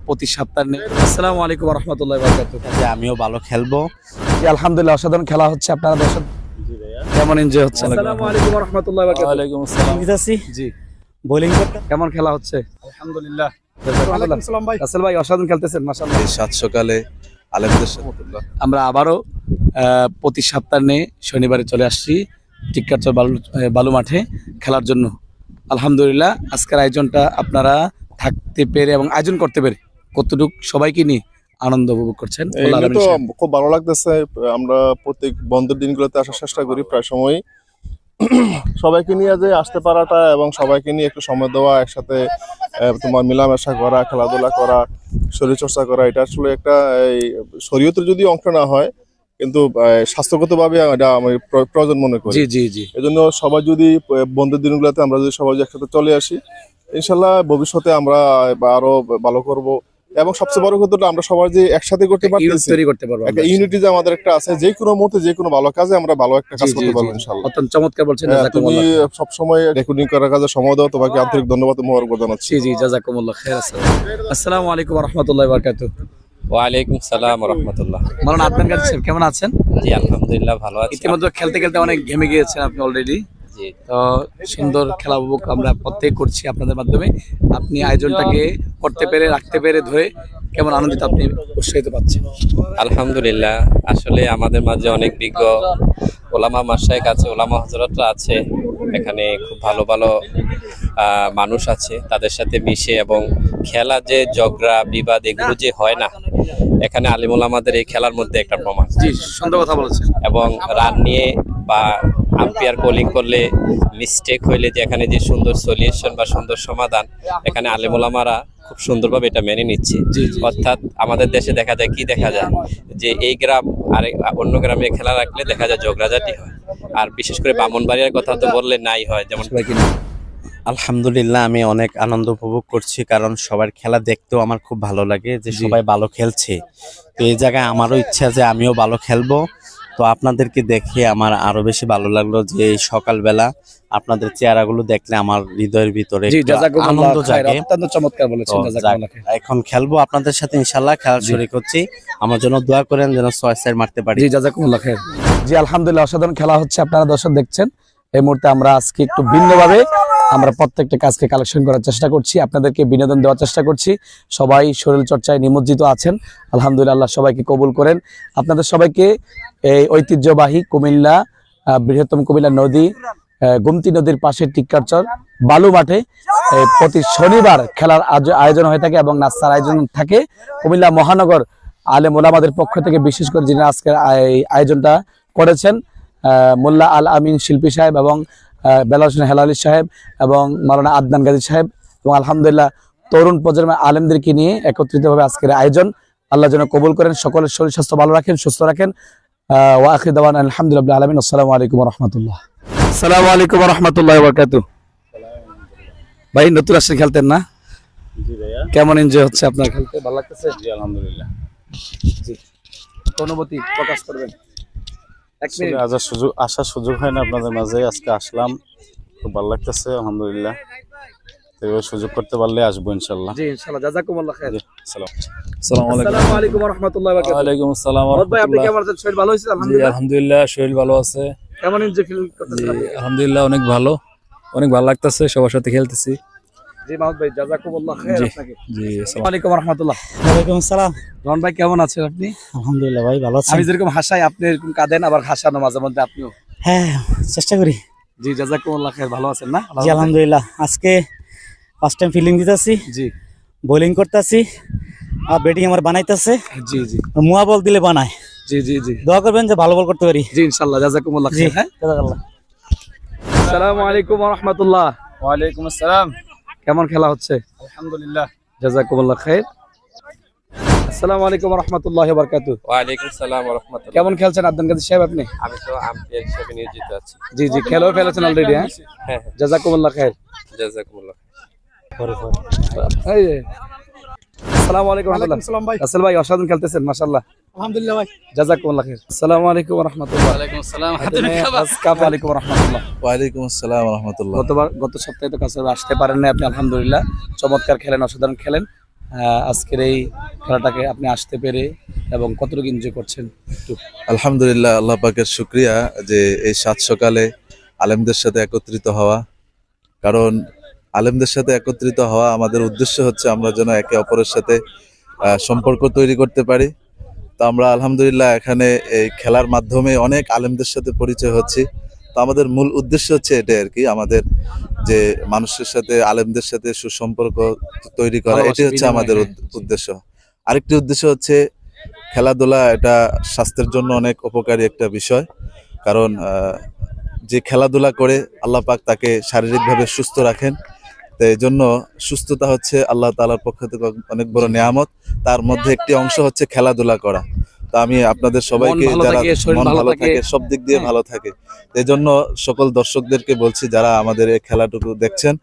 প্রতি সপ্তাহে। আসসালামু আলাইকুম ওয়া রাহমাতুল্লাহি ওয়া বারাকাতুহু। যে আমিও ভালো খেলবো। জি আলহামদুলিল্লাহ অসাধারণ খেলা হচ্ছে, আপনারা দর্শক কেমন এনজয় হচ্ছে? আসসালামু আলাইকুম ওয়া রাহমাতুল্লাহি ওয়া বারাকাতুহু। ওয়া আলাইকুম আসসালাম। দিতাছি জি বোলিং করতে কেমন খেলা হচ্ছে? আলহামদুলিল্লাহ। ওয়া আলাইকুম আসসালাম ভাই। রাসেল ভাই অসাধারণ খেলতেছেন মাশাআল্লাহ। সাত সকালে আলেমদের সাথে আমরা আবারও প্রতি সপ্তাহে শনিবারে চলে আসছি টিক্কারচর বালু মাঠে খেলার জন্য। আলহামদুলিল্লাহ আজকের আয়োজনটা আপনারা থাকতে পেরে এবং আয়োজন করতে পেরে কতটুকু সবাইকে নিয়ে আনন্দ উপভোগ করছেন? তো খুব ভালো লাগতেছে। আমরা প্রত্যেক বন্ধের দিনগুলোতে আসার চেষ্টা করি প্রায় সময় সবাইকে নিয়ে যে আসতে পারাটা এবং সবাইকে নিয়ে একটু সময় দেওয়া, একসাথে তোমার মেলামেশা করা, খেলাধুলা করা, শরীরচর্চা করা, এটা আসলে একটা শরীয়তের যদি অংশ না হয় কিন্তু স্বাস্থ্যগতভাবে এটা আমি প্রয়োজন মনে করি। জি জি জি। এজন্য সবাই যদি বন্ধের দিনগুলোতে আমরা যদি সবাই একসাথে চলে আসি, ইনশাল্লাহ ভবিষ্যতে আমরা আরো ভালো করব। এবং সবচেয়ে বড় কথা আমরা সবাই যে একসাথে করতে পারতেছি, তৈরি করতে পারবো, একটা ইউনিটি যে আমাদের একটা আছে, যে কোনো মুহূর্তে যে কোনো ভালো কাজে আমরা ভালো একটা কাজ করতে পারবো ইনশাআল্লাহ। অত্যন্ত চমৎকার বলছেন। তুমি সব সময় রেকর্ডিং করার কাজে সময় দাও, তোমাকে আন্তরিক ধন্যবাদ ও মোবারকবাদ জানাচ্ছি। জি জি জাযাকুমুল্লাহ খাইর। আসসালামু আলাইকুম ওয়া রাহমাতুল্লাহি ওয়া বারাকাতুহু। ওয়া আলাইকুম সালাম ওয়া রাহমাতুল্লাহ। মাওলানা আদনান গাজী সাহেব কেমন আছেন? জি আলহামদুলিল্লাহ ভালো আছি। ইতিমধ্যে খেলতে খেলতে অনেক ঘেমে গিয়েছেন আপনি অলরেডি। জি তো সুন্দর খেলা উপভোগ আমরা প্রত্যেক করছি আপনাদের মাধ্যমে। আপনি আয়োজনটাকে করতে পেরে রাখতে পেরে ধরে কেমন আনন্দিত, আপনি উৎসাহিত পাচ্ছেন? আলহামদুলিল্লাহ। আসলে আমাদের মাঝে অনেক বিজ্ঞ ওলামা মাশায়েখ আছে, ওলামা হযরতরা আছে, এখানে খুব ভালো ভালো মানুষ আছে, তাদের সাথে মিশে এবং খেলা যে ঝগড়া বিবাদ এগুলো যে হয় না, এখানে আলিম ওলামাদের এই খেলার মধ্যে একটা প্রমাণ। জি সুন্দর কথা বলেছেন। এবং রান নিয়ে বা আম্পায়ার বোলিং করলে মিস্টেক হইলে যে এখানে যে সুন্দর সলিউশন বা সুন্দর সমাধান, এখানে আলিম ওলামারা খুব সুন্দরভাবে এটা মেনে নিচ্ছে। অর্থাৎ আমাদের দেশে দেখা যায় যে এই গ্রাম আর অন্য গ্রামে খেলা রাখলে দেখা যায় ঝগড়াঝাটি হয়, আর বিশেষ করে ব্রাহ্মণবাড়িয়ার কথা তো বললে নাই হয়। যেমন আলহামদুলিল্লাহ আমি অনেক আনন্দ উপভোগ করছি, কারণ সবার খেলা দেখতেও আমার খুব ভালো লাগে যে সবাই ভালো খেলছে। তো এই জায়গায় আমারও ইচ্ছা যে আমিও ভালো খেলবো। তো আপনাদেরকে দেখে আমার আরো বেশি ভালো লাগলো যে এই সকালবেলা আপনাদের চেহারাগুলো দেখলে আমার হৃদয়ের ভিতরে আনন্দ জাগে। অত্যন্ত চমৎকার বলেছেন। এখন খেলবো আপনাদের সাথে ইনশাআল্লাহ, খেলা শরীক হচ্ছি। আমার জন্য দোয়া করেন যেন 6 মারতে পারি। জি জাযাকুমুল্লাহ খাইর। জি আলহামদুলিল্লাহ অসাধারণ খেলা হচ্ছে, আপনারা দর্শক দেখছেন। এই মুহূর্তে আমরা আজকে একটু ভিন্নভাবে আমরা প্রত্যেকটা কাজকে কালেকশন করার চেষ্টা করছি, আপনাদেরকে বিনোদন দেওয়ার চেষ্টা করছি। সবাই শরীর চর্চায় নিমজ্জিত আছেন, আলহামদুলিল্লাহ। আল্লাহ সবাইকে কবুল করেন। আপনাদের সবাইকে এই ঐতিহ্যবাহী কুমিল্লা, বৃহত্তম কুমিল্লা নদী, গোমতী নদীর পাশে টিক্কারচর বালু মাঠে প্রতি শনিবার খেলার আয়োজন হয়ে থাকে এবং নাস্তার আয়োজন থাকে। কুমিল্লা মহানগর আলেম ওলামাদের পক্ষ থেকে বিশেষ করে যিনি আজকের আয়োজনটা করেছেন, মোল্লা আল আমিন শিল্পী সাহেব এবং বেলাল হোসেন হেলালি সাহেব এবং মাওলানা আদনান গাজী সাহেব, এবং আলহামদুলিল্লাহ তরুণ প্রজন্মের আলেমদেরকে নিয়ে একত্রিতভাবে আজকের আয়োজন। আল্লাহ যেন কবুল করেন, সকলের শরীর স্বাস্থ্য ভালো রাখেন, সুস্থ রাখেন। ওয়া আখিরু দাওয়ানা আলহামদুলিল্লাহি আলামিন। আসসালামু আলাইকুম ওয়া রাহমাতুল্লাহ। আসসালামু আলাইকুম ওয়া রাহমাতুল্লাহি ওয়া বারাকাতুহু। ভাই নতুন আসছেন খেলতেন না? জি ভাইয়া। কেমন এনজয় হচ্ছে আপনার খেলতে? ভালো লাগতেছে? জি আলহামদুলিল্লাহ। জি অনুভূতি প্রকাশ করবেন। আসার সুযোগ হয় না আপনাদের মাঝে, আজকে আসলাম, খুব ভালো লাগতেছে আলহামদুলিল্লাহ। সুযোগ করতে পারলে আসবো ইনশাআল্লাহ। জি ইনশাআল্লাহ। জাযাকুমুল্লাহ খাইর। আসসালামু আলাইকুম ওয়া রাহমাতুল্লাহি ওয়া বারাকাতুহু। ওয়া আলাইকুম আসসালাম ওয়া ভাই আপনি কেমন আছেন? শরীর ভালো হয়েছে? আলহামদুলিল্লাহ। আলহামদুলিল্লাহ শরীর ভালো আছে। কেমন এনজয় ফিল করতেছেন আপনি? আলহামদুলিল্লাহ অনেক ভালো লাগতেছে, সবার সাথে খেলতেছি। জি মাহমুদ ভাই জাযাকুমুল্লাহ খাইর আপনাকে। জি আসসালামু আলাইকুম ওয়া রাহমাতুল্লাহ। ওয়া আলাইকুম আসসালাম। রন ভাই কেমন আছেন আপনি? আলহামদুলিল্লাহ ভাই ভালো আছি। আমি যেরকম হাসাই আপনি এরকম কাঁদেন, আবার হাসানো মাঝে মধ্যে আপনিও। হ্যাঁ চেষ্টা করি। জি জাযাকুমুল্লাহ খাইর। ভালো আছেন না? জি আলহামদুলিল্লাহ। আজকে ফার্স্ট টাইম ফিল্ডিং দিতেছি, জি বোলিং করতেছি, আর ব্যাটিং আমার বানাইতেছে। জি জি মুয়া বল দিলে বানায়। জি জি জি দোয়া করবেন যে ভালো বল করতে পারি। জি ইনশাআল্লাহ। জাযাকুমুল্লাহ জি খাইর। হ্যাঁ জাযাকাল্লাহ। আসসালামু আলাইকুম ওয়া রাহমাতুল্লাহ। ওয়া আলাইকুম আসসালাম। কেমন খেলা হচ্ছে? আলহামদুলিল্লাহ। জাযাকুমুল্লাহ খাইর। আসসালামু আলাইকুম ওয়া রাহমাতুল্লাহি ওয়া বারাকাতুহু। ওয়া আলাইকুম সালাম ওয়া রাহমাতুল্লাহ। কেমন খেলছেন আদনান গাজী সাহেব আপনি? আমি তো আম্পায়ার হিসেবে নিয়োজিত আছি। জি জি খেলেও ফেলেছেন অলরেডি। হ্যাঁ হ্যাঁ জাযাকুমুল্লাহ খাইর। জাযাকুমুল্লাহ। এই যে আসসালামু আলাইকুম ওয়া রাহমাতুল্লাহ। রাসেল ভাই অসাধারণ খেলতেছেন মাশাআল্লাহ। আলহামদুলিল্লাহ ভাই। জাযাকুমুল্লাহ খাইর। আসসালামু আলাইকুম ওয়া রাহমাতুল্লাহ। ওয়া আলাইকুম আসসালাম। আসসালামু আলাইকুম ওয়া রাহমাতুল্লাহ। ওয়া আলাইকুম আসসালাম ওয়া রাহমাতুল্লাহ। গত সপ্তাহে তো কাছে আসতে পারেন না আপনি, আলহামদুলিল্লাহ চমৎকার খেলেন, অসাধারণ খেলেন। আজকের এই খেলাটাকে আপনি আসতে পেরে এবং কতটুকু এনজয় করছেন একটু। আলহামদুলিল্লাহ, আল্লাহ পাকের শুক্রিয়া যে এই সাত সকালে আলেমদের সাথে একত্রিত হওয়া। কারণ আলেমদের সাথে একত্রিত হওয়া আমাদের উদ্দেশ্য হচ্ছে আমরা যেন একে অপরের সাথে সম্পর্ক তৈরি করতে পারি। তো আমরা আলহামদুলিল্লাহ এখানে এই খেলার মাধ্যমে অনেক আলেমদের সাথে পরিচয় হচ্ছি। তো আমাদের মূল উদ্দেশ্য হচ্ছে এটাই আর কি, আমাদের যে মানুষের সাথে আলেমদের সাথে সুসম্পর্ক তৈরি করা, এটাই হচ্ছে আমাদের উদ্দেশ্য। আরেকটি উদ্দেশ্য হচ্ছে খেলাধুলা, এটা স্বাস্থ্যের জন্য অনেক উপকারী একটা বিষয়। কারণ যে খেলাধুলা করে আল্লাহ পাক তাকে শারীরিকভাবে সুস্থ রাখেন। তো এই জন্য সুস্থতা হচ্ছে আল্লাহ তাআলার পক্ষ থেকে অনেক বড় নিয়ামত, তার মধ্যে একটি অংশ হচ্ছে খেলাধুলা করা। তো আমি আপনাদের সবাইকে, যারা মন ভালো থাকে, সব দিক দিয়ে ভালো থাকে, এই জন্য সকল দর্শকদেরকে বলছি যারা আমাদের এই খেলাটুকু দেখছেন,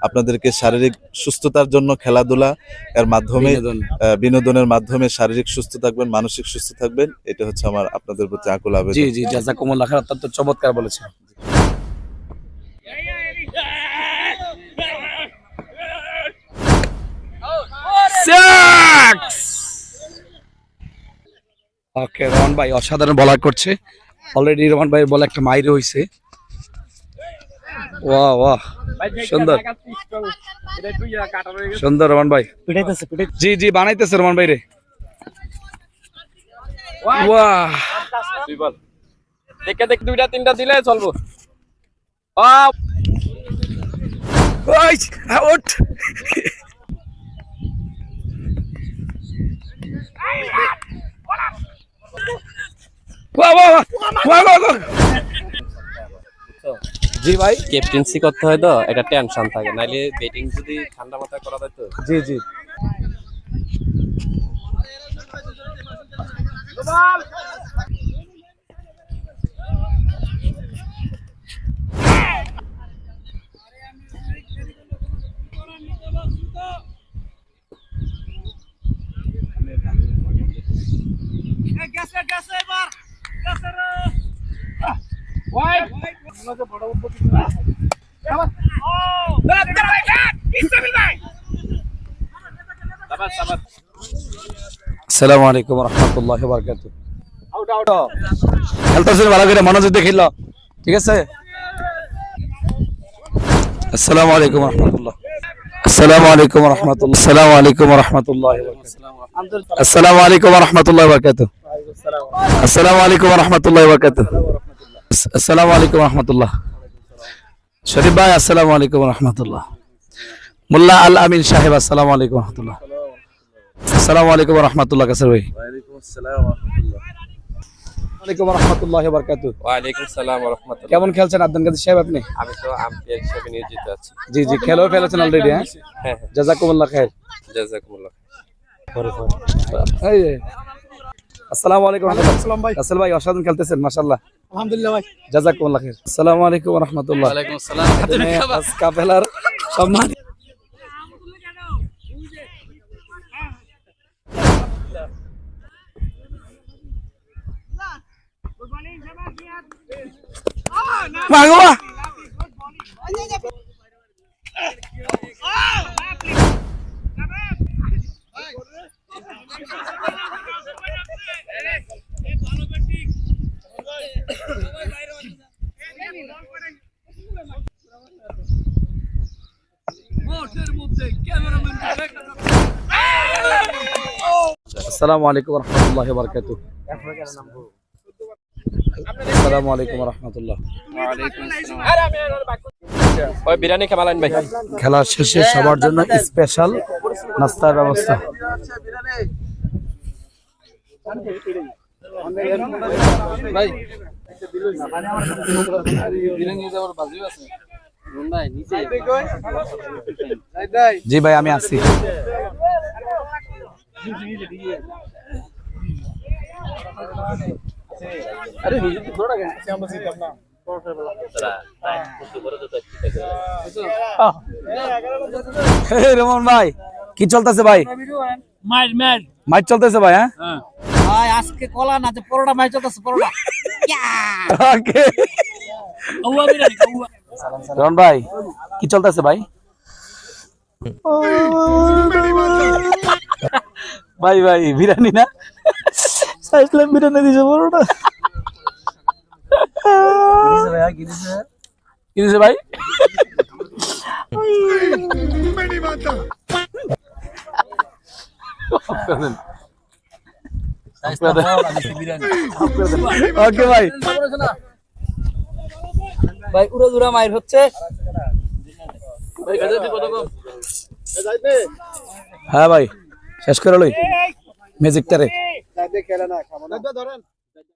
আপনাদেরকে শারীরিক সুস্থতার জন্য খেলাধুলা এর মাধ্যমে, বিনোদনের মাধ্যমে শারীরিক সুস্থ থাকবেন, মানসিক সুস্থ থাকবেন, এটা হচ্ছে আমার আপনাদের প্রতি আকুল আবেদন। জি জি, জাযাকুমুল্লাহ খাইর, অত্যন্ত চমৎকার বলেছেন। ওকে, রহমান ভাই অসাধারণ বলার করছে। অলরেডি রহমান ভাই বলে একটা মাইর হইছে। ওয়াহ ওয়াহ, সুন্দর সুন্দর রহমান ভাই। জি জি, বানাইতেছে রহমান ভাই রে। ওয়াহ, দেখে দেখে 2টা 3টা দিলে চলবো। ওই আউট। ওয়াহ ওয়াহ ওয়াহ ওয়াহ। জি ভাই, ক্যাপ্টেন্সি করতে হয় তো, এটা টেনশন থাকে, নাইলে ব্যাটিং যদি ঠান্ডা মাথায় করা যায় তো। জি জি, আসসালামু আলাইকুম ওয়া রাহমাতুল্লাহি ওয়া বারাকাতুহু। খেলতেছেন ভালো করে, মনোযোগ দিয়ে খেলো, ঠিক আছে? আসসালামু আলাইকুম ওয়া রাহমাতুল্লাহ। আসসালামু আলাইকুম ওয়া রাহমাতুল্লাহ। আসসালামু আলাইকুম ওয়া রাহমাতুল্লাহি ওয়া বারাকাতুহু। আসসালামু আলাইকুম ওয়া রাহমাতুল্লাহি ওয়া বারাকাতুহু। আসসালামু আলাইকুম ওয়া রাহমাতুল্লাহি ওয়া বারাকাতুহু। আসসালামু আলাইকুম ওয়া রাহমাতুল্লাহ। শরীফ ভাই আসসালামু আলাইকুম ওয়া রাহমাতুল্লাহ। মোল্লা আল আমিন সাহেব আসসালামু আলাইকুম ওয়া রাহমাতুল্লাহ। আসসালামু আলাইকুম ওয়া রাহমাতুল্লাহ। কাসর ভাই ওয়ালাইকুম আসসালাম ওয়া রাহমাতুল্লাহ। ওয়ালাইকুম রাহমাতুল্লাহি ওয়া বারাকাতুহু। ওয়ালাইকুম আসসালাম ওয়া রাহমাতুল্লাহ। কেমন খেলছেন আব্দুল কাদের সাহেব আপনি? আমি তো আম্পায়ার হিসেবে নিয়োজিত আছি। জি জি, খেলেও ফেলেছেন অলরেডি। হ্যাঁ হ্যাঁ, জাযাকুমুল্লাহ খাইর। জাযাকুমুল্লাহ। এই যে, আসসালামু আলাইকুম ওয়া রাহমাতুল্লাহ। ভাই আসল ভাই অসাধারণ খেলতেছেন, মাশাআল্লাহ, আলহামদুলিল্লাহ ভাই, জাযাকুমুল্লাহ খাইর। আসসালামু আলাইকুম ওয়া রাহমাতুল্লাহ। ওয়া আলাইকুম আসসালাম। আজ কাপেলার সম্মান। মাগোয়া আসসালামু আলাইকুম ওয়া রাহমাতুল্লাহি ওয়া বারাকাতুহু। আসসালামু আলাইকুম ওয়া রাহমাতুল্লাহ। ওই বিরিয়ানি খামালাইন ভাই। খেলা শেষে সবার জন্য স্পেশাল নাস্তার ব্যবস্থা। জি ভাই, আমি আছি। রমন ভাই কি চলতেছে ভাই? মাইট চলতেছে ভাই? হ্যাঁ ভাই, আজকে কলা না, পরোটা মাইট চলতেছে, পরোটা। ওকে রমন ভাই কি চলতেছে ভাই? ভাই ভাই বিরিয়ানি না সাইসলাম বিরিয়ানি দিছে বড়টা কি দিছে ভাই ওকে ভাই ভাই উড়ো দুরা মাইর হচ্ছে হ্যাঁ ভাই শেষ করে লই ম্যাজিকটারে